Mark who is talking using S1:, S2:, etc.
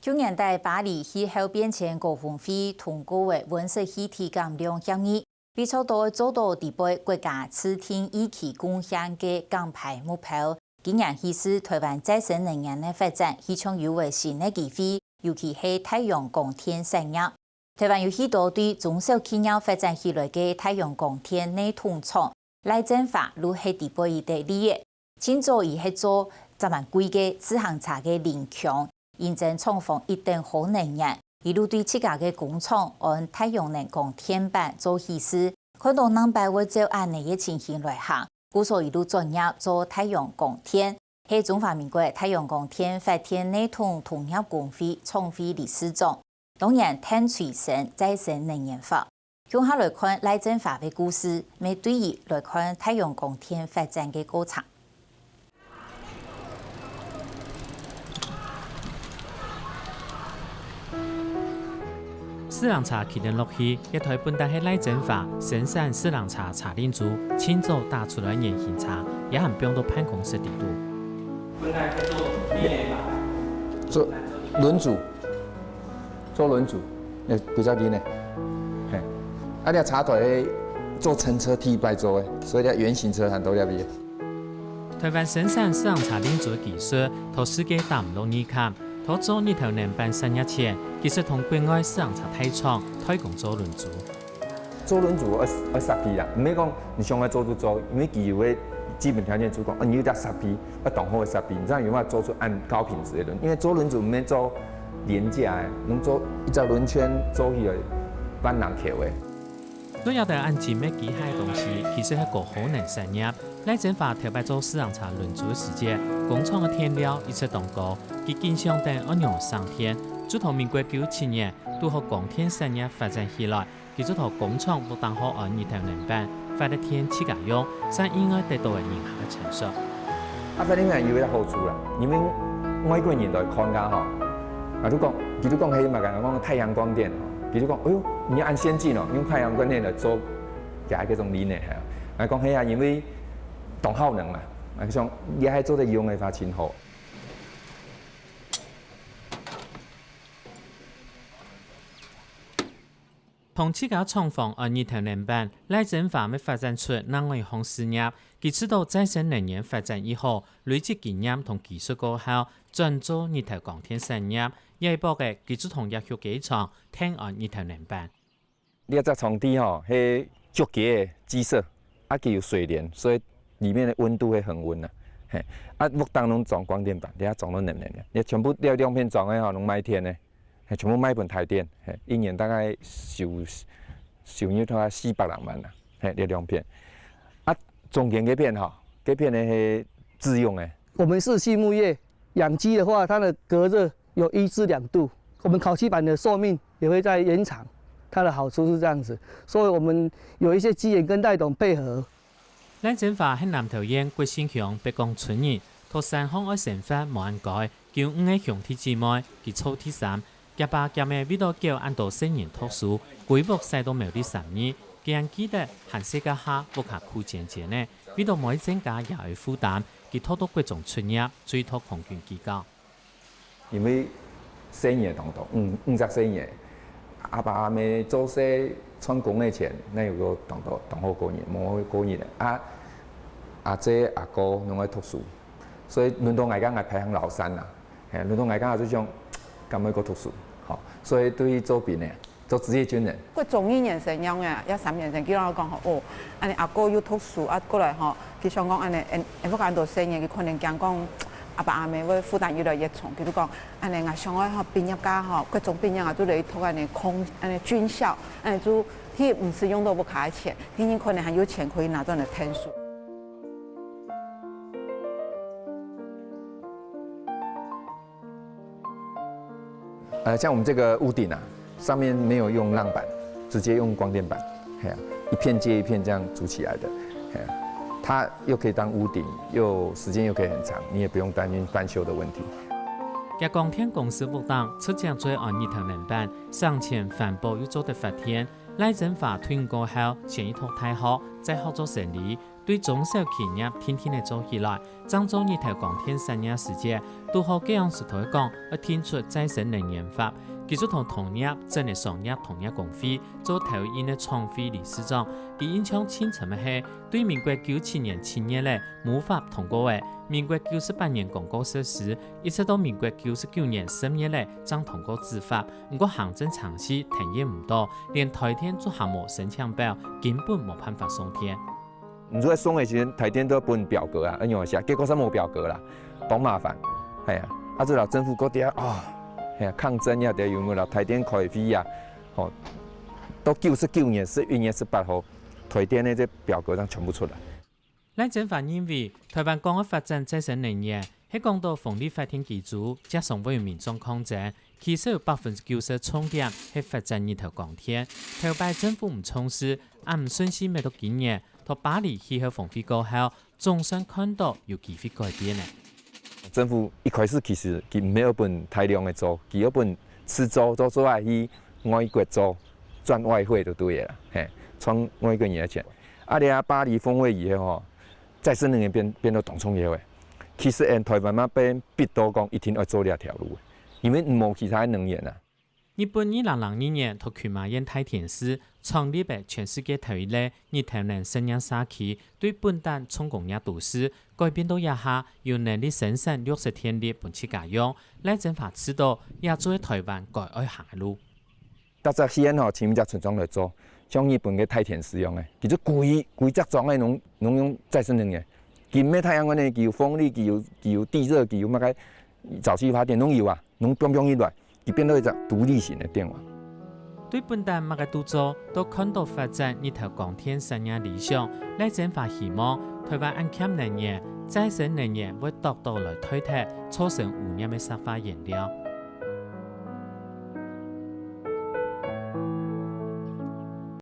S1: 去年在巴黎气候变迁高峰会通过的温室气体减量协议，比较多做到地杯国家制定一起贡献嘅减排目标。今年显示台湾再生能源的发展非常有为新的机会，尤其是太阳光电产业。台湾有许多对中小企业发展起来嘅太阳光电内通厂，赖政府如系地杯的利益，今早伊系做10万贵嘅自行车嘅零强。认真创防一定好能源，一路对自家嘅工厂按太阳能光电板做稀释，看到能摆会照安尼嘅情形来行，故所一路专业做太阳光电，系中华民国太阳光电发电内统统一工会创会理事长，当然碳水生再生能源法。向下来看赖政府嘅故事，咪对于来看太阳光电发展嘅过程。
S2: 四人茶启动落去，一台本地喺赖政府生产四人茶茶林组，亲自打出来原型茶，也含并到办公室地度。
S3: 本来做1年吧，
S4: 做轮组，做轮组，比较紧呢。嘿，啊，你茶台做乘车替代做的，所以你原型车很多了比。
S2: 台湾生产四人茶林组技术，同世界打唔落二卡。他做日头能办3年前，其实同国外市场茶太厂推广做轮组。
S4: 做轮组要10批啦，唔係講你想來做就做，因為佢有嘅基本條件主講，你要得10批，要當好嘅10批，你才有辦法做出按高品質嘅輪。因為做輪組唔係做廉價嘅，能做一隻輪圈做起來萬人口嘅。
S2: 都有得按前面機械嘅東西，其實係個好難產業。賴政府特別做市場茶輪組嘅時節，工廠嘅天料一直動高。佢經常等按樣上天，自從民國97年拄好光電產業發展起來，佢就同工廠都當好按熱能能板發的天氣家用，才應該得到嘅營下嘅成熟。
S4: 發電係有一個好處啦，因為外國人來看家吼，啊，如講，佢都講係嘛講太陽光電，佢都講，哎呦，你按先進哦，用太陽光電來做加嗰種理念係，啊講係啊，因為動耗能嘛，啊像你係做得用嘅話真好。
S2: 同自家廠房按熱能能板，賴政府要發展出另外一項事業，佢知道再生能源發展以後，累積經驗同技術過後，轉做熱頭光電產業。一步嘅佢就同藥學機廠聽按熱能能板。
S4: 呢一隻床底吼係竹嘅基色，啊佢有水簾，所以裡面嘅溫度會很溫啊。嘿，啊木當攏裝光電板，你啊裝到能源嘅，你全部了兩片裝嘅吼，攏賣天嘅。全部買盆台電，一年大概收入大概400萬啦，呢兩片。啊，中間嗰片哈，嗰片呢係自用嘅。
S5: 我們是畜牧業，養雞的話，它的隔熱有1至2度，我們烤漆板的壽命也會在延長，它的好處是這樣子，所以我們有一些機緣跟帶動配合。
S2: 賴政府喺南投縣國姓鄉北港村兒，托3項愛成法無按改，叫5個鄉體姊妹，佢湊第3。夾巴夾咩味道叫按到新人特殊，規模細到冇啲3年，既然記得限世界下不下酷漸漸呢，味道每增加也會負擔，佢拖到各種出入，最拖空軍機構。
S4: 因為生意當道，50生意，阿爸阿妹做些賺工嘅錢，那有個當好過年，冇過年啊，阿姐阿哥攏愛讀書，所以輪到外家係排行老3啦，輪到外家就種。咁樣個讀書，好，所以對於做兵呢，做職業軍人。
S6: 佢中2年生樣嘅，一3年生，叫我講哦，安尼阿哥要讀書啊，過來吼，佢想講安尼，不講到生嘢，佢可能講講阿爸阿妹會負擔越來越重，佢都講安尼我想愛畢業家吼，各種畢業啊都嚟讀安尼軍校，安尼就佢唔是用到不卡錢，佢可能還有錢可以拿到嚟聽書。
S4: 像我們這個屋頂啊，上面沒有用浪板，直接用光電板，一片接一片這樣組起來的，它又可以當屋頂，又時間又可以很長，你也不用擔心翻修的問題。
S2: 嘅光電公司活動出將最按熱頭能板，上前環保又做得發電，賴政府推過後，前一套太好，再合作成立，對中小企業天天嚟做起來，漳州熱頭光電產業時節，拄好这样时台讲，要提出再生能源法。其实同同业正的商业同业公会做头一的创会理事长，佢印象清楚的是，对民国97年7月咧无法通过的，民国98年公告实施，一直到民国99年10月咧才通过执法。不过行政程序停业唔到，连台电做项目申请表根本冇办法送天。
S4: 你如果送的时阵，台电都要分表格啊，用一下，结果啥冇表格啦，多麻烦，系啊，啊这老政府嗰啲啊。抗争呀，有没有台电开会呀？哦，到99年11月18号，台电的这表格上全部出来。
S2: 咱政府认为，台湾港澳发展再生能源，喺讲到风力发电机组，加上为民众抗争，其实有90%重点係發展呢條鋼鐵。頭擺政府唔重視，也唔順勢買到幾年，到巴黎氣候峰會過後，總算看到有機會改變咧。
S4: 政府一開始其實佢沒有本大量的租，佢有本吃租來去外國租賺外匯就對啦，嘿，賺外國人的錢。啊，你啊巴黎峰會以後吼，再生能源變到當創業嘅，其實喺台灣嘛變逼到講一定要做呢條路，因為冇其他能源啊。
S2: 日本2002年同群馬縣太田市創立嘅全世界頭一個日太能生產社區，對本島重工業都市改變到一下，有能力生產60天力本次家用，來政府知道也做台灣該愛行嘅路。
S4: 搭隻線吼，前面隻村莊來做，像日本嘅太田市用嘅，其實規隻莊嘅農用再生能源，佢咩太陽能呢？佢有風力，佢有地熱，佢有乜嘅沼氣發電攏有啊，攏變一來。佢變到一隻獨立型的電網。
S2: 對本島乜嘅都做，都看到發展呢條鋼鐵產業理想，來政府希望台灣按減能源、再生能源會得到來推動，造成污染嘅石化燃料。